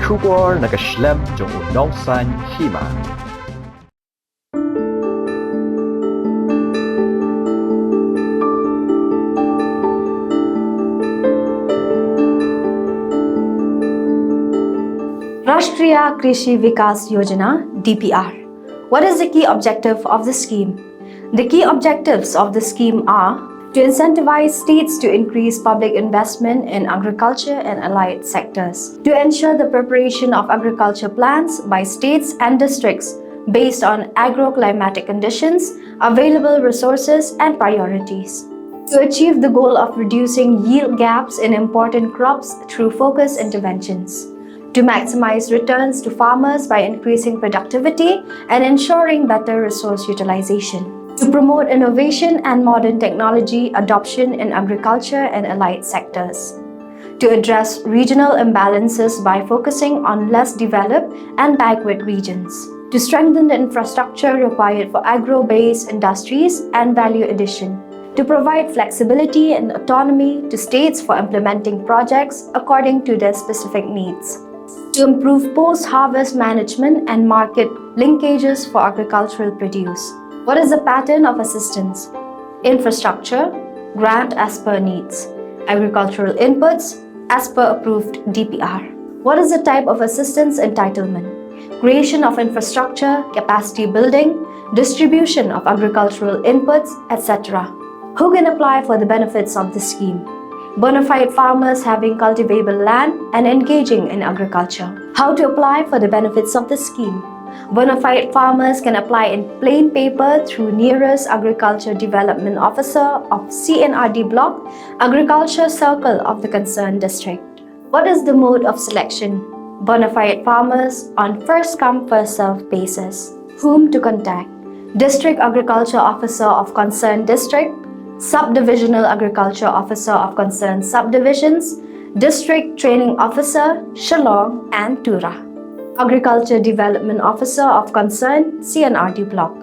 Trubor nakaslem jong Nongsaiñ Hima. Rashtriya Krishi Vikas Yojana (DPR). What is the key objective of the scheme? The key objectives of the scheme are to incentivize states to increase public investment in agriculture and allied sectors, to ensure the preparation of agriculture plans by states and districts based on agroclimatic conditions, available resources, and priorities, to achieve the goal of reducing yield gaps in important crops through focused interventions, to maximize returns to farmers by increasing productivity and ensuring better resource utilization, to promote innovation and modern technology adoption in agriculture and allied sectors, to address regional imbalances by focusing on less developed and backward regions, to strengthen the infrastructure required for agro-based industries and value addition, to provide flexibility and autonomy to states for implementing projects according to their specific needs, to improve post-harvest management and market linkages for agricultural produce. What is the pattern of assistance? Infrastructure, grant as per needs. Agricultural inputs, as per approved DPR. What is the type of assistance entitlement? Creation of infrastructure, capacity building, distribution of agricultural inputs, etc. Who can apply for the benefits of the scheme? Bona fide farmers having cultivable land and engaging in agriculture. How to apply for the benefits of the scheme? Bona fide farmers can apply in plain paper through nearest Agriculture Development Officer of CNRD Block, Agriculture Circle of the concerned district. What is the mode of selection? Bona fide farmers on first-come, first-served basis. Whom to contact? District Agriculture Officer of concerned district, Subdivisional Agriculture Officer of concerned subdivisions, District Training Officer, Shillong and Tura. Agriculture Development Officer of concerned CNRD Block.